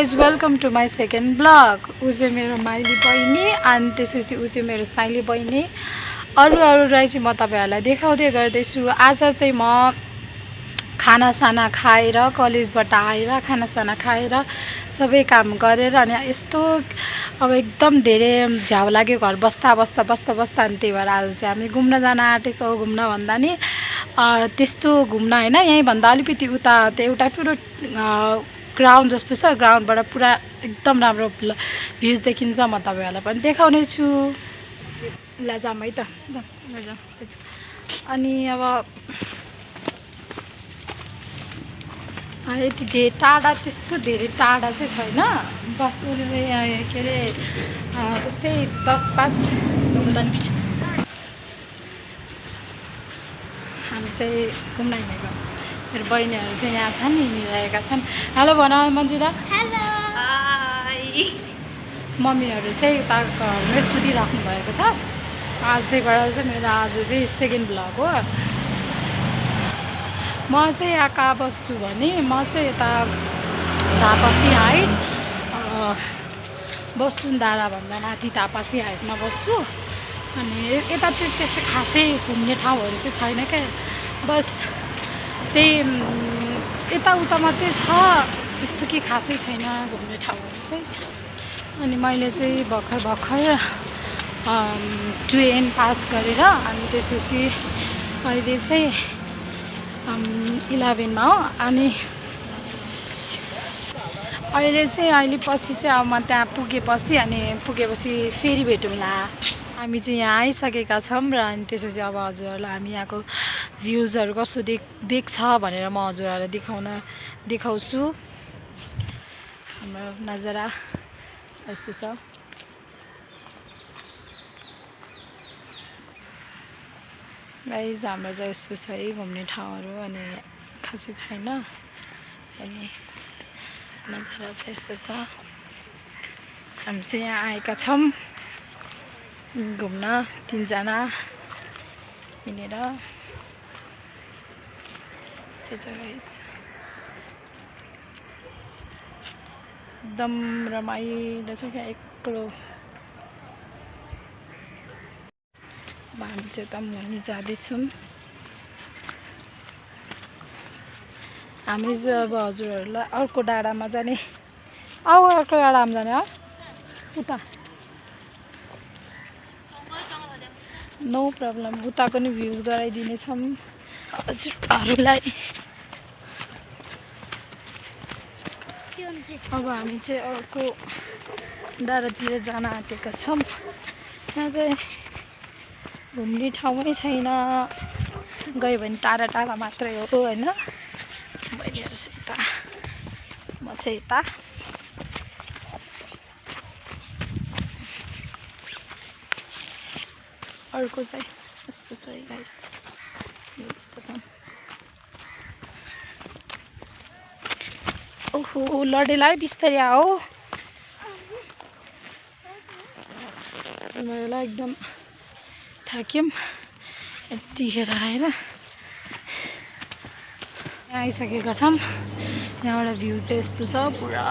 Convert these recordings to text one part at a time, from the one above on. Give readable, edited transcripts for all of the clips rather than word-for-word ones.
Guys welcome to my second blog. ऊ चाहिँ मेरो माइली बहिनी अनि त्यसपछि ऊ चाहिँ मेरो साइली बहिनी। अरू अरूलाई चाहिँ म तपाईँहरूलाई देखाउँदै गर्दैछु। आज चाहिँ म खानासाना खाएर कलेजबाट आएर खानासाना खाएर सबै काम गरेर अनि यस्तो अब एकदम धेरै झ्याउ लाग्यो घर बस्दा अनि त्यही भएर आज चाहिँ हामी घुम्न जान आँटेको। घुम्न भन्दा नि त्यस्तो घुम्न होइन, यहीँभन्दा अलिकति उता त्यो एउटा ठुलो ग्राउन्ड जस्तो छ, ग्राउन्डबाट पुरा एकदम राम्रो भ्यूज देखिन्छ। म तपाईँहरूलाई पनि देखाउने छु। ल जाऊँ है त, अनि अब यति धेरै टाढा त्यस्तो धेरै टाढा चाहिँ छैन, बस उसले के अरे त्यस्तै 10-5 मिनट हामी चाहिँ घुम्न हिँडेको। मेरो बहिनीहरू चाहिँ यहाँ छन्, हिँडिरहेका छन्। हेलो भन मन्जिरा। Hello hi. मम्मीहरू चाहिँ उता घरमै सुतिराख्नु भएको छ। आजदेखिबाट चाहिँ मेरो आज चाहिँ सेकेन्ड ब्लग हो। म चाहिँ यहाँ कहाँ बस्छु भने म चाहिँ यता तापासी हाइट वसुन्धरा भन्दा माथि तापासी हाइटमा बस्छु। अनि यता चाहिँ त्यस्तो खासै घुम्ने ठाउँहरू चाहिँ छैन क्या, बस त्यही यताउता मात्रै छ, त्यस्तो के खासै छैन घुम्ने ठाउँहरू चाहिँ। अनि मैले चाहिँ भर्खर 12 पास गरेर अनि त्यसपछि अहिले चाहिँ 11मा हो। अनि अहिले पछि चाहिँ अब म त्यहाँ पुगेपछि फेरि भेटौँला। हामी चाहिँ यहाँ आइसकेका छौँ र अनि त्यसपछि अब हजुरहरूलाई हामी यहाँको भ्युजहरू कस्तो देख्छ भनेर म हजुरहरूलाई देखाउँछु। हाम्रो नजारा यस्तो छ। गाइज हाम्रो चाहिँ यस्तो छ है घुम्ने ठाउँहरू, अनि खासै छैन। अनि नजारा चाहिँ यस्तो छ। हामी चाहिँ यहाँ आएका छौँ घुम्न, 3 जना हिँडेर। एकदम रमाइलो छ क्या एक्लो। अब हामी चाहिँ त मुनि जाँदैछौँ। हामी चाहिँ अब हजुरहरूलाई अर्को डाँडामा जाने, अर्को डाँडामा जाने हो उता, नो प्रब्लम। उताको नि भ्युज गराइदिनेछौँ हजुरहरूलाई। अब हामी चाहिँ अर्को डाँडातिर जान आँटेका छौँ। यहाँ चाहिँ घुम्ने ठाउँै छैन, गयो भने टाढा मात्रै हो होइन। बहिनीहरू चाहिँ यता, म चाहिँ यता। अर्को चाहिँ यस्तो छ गाइस, यस्तो छ। ओहो लडेला है, बिस्तारै आओ। मलाई एकदम थाक्यौँ यतिखेर आएर। यहाँ आइसकेका छौँ। यहाँबाट भ्यू चाहिँ यस्तो छ, पुरा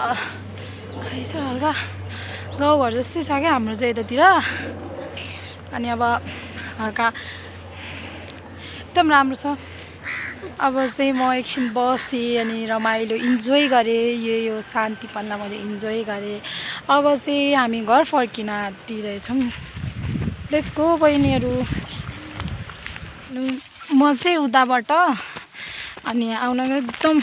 खै छ, हल्का गाउँघर जस्तै छ क्या हाम्रो चाहिँ यतातिर। अनि अब हल्का एकदम राम्रो छ। अब चाहिँ म एकछिन बसेँ अनि रमाइलो इन्जोय गरेँ। यो शान्तिपनलाई मैले इन्जोय गरेँ। अब चाहिँ हामी घर फर्किन आँटिरहेछौँ। लेट्स गो बहिनीहरू। म चाहिँ उताबाट अनि आउन एकदम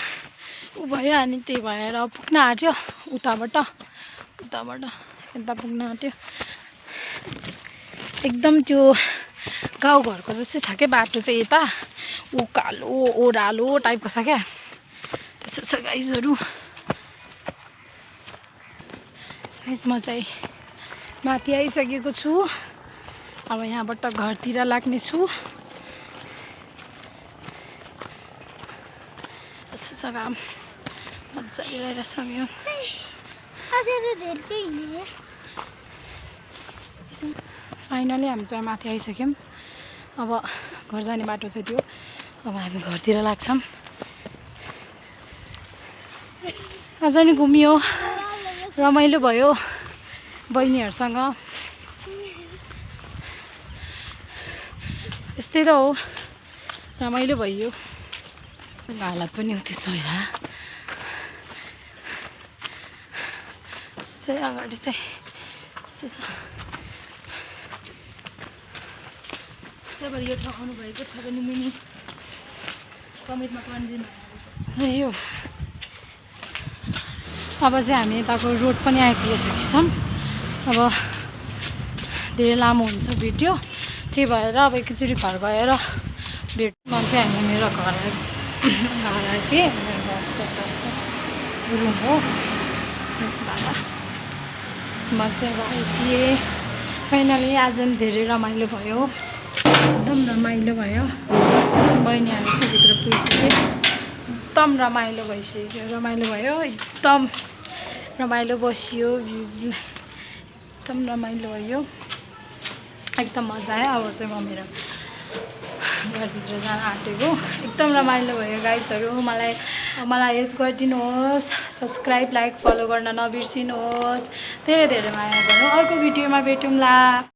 उ भयो, अनि त्यही भएर पुग्न आँट्यो। उताबाट यता पुग्न आँट्यो। एकदम त्यो गाउँघरको जस्तै छ क्या बाटो चाहिँ। यता उकालो ओह्रालो टाइपको छ क्या, त्यसो छ गाइजहरू। गाइज म चाहिँ माथि आइसकेको छु। अब यहाँबाट घरतिर लाग्ने छु। यस्तो छ काम, मजाले रहेछ यो। फाइनली हामी चाहिँ माथि आइसक्यौँ। अब घर जाने बाटो चाहिँ त्यो। अब हामी घरतिर लाग्छौँ। अझ नि घुमियो। रमाइलो भयो बहिनीहरूसँग। यस्तै त हो, रमाइलो भयो। हालत पनि हो त्यस्तो होइन। अगाडि चाहिँ यस्तो छ। त्यही भएर यो ठगाउनु भएको छ भने मिनी कमेन्टमा कन्दिनु यो। अब चाहिँ हामी यताको रोड पनि आइपुगिसकेका छौँ। अब धेरै लामो हुन्छ भिडियो, त्यही भएर अब एकैचोटि घर गएर भेट्न चाहिँ हामी मेरो घर आइपुगेँ। मेरो घर चाहिँ रुम हो। म चाहिँ अब आइपुगेँ फाइनली। आज पनि धेरै रमाइलो भयो, एकदम रमाइलो भयो। बहिनीहरू चाहिँ भित्र पुगिसक्यो, एकदम रमाइलो भइसक्यो, रमाइलो भयो, एकदम रमाइलो बसियो, एकदम रमाइलो भयो, एकदम मजा आयो। अब चाहिँ म मेरो घरभित्र जान आँटेको। एकदम रमाइलो भयो गाइजहरू। मलाई हेल्प गरिदिनुहोस्, सब्सक्राइब लाइक फलो गर्न नबिर्सिनुहोस्। धेरै धेरै माया गर्नु। अर्को भिडियोमा भेटौँला।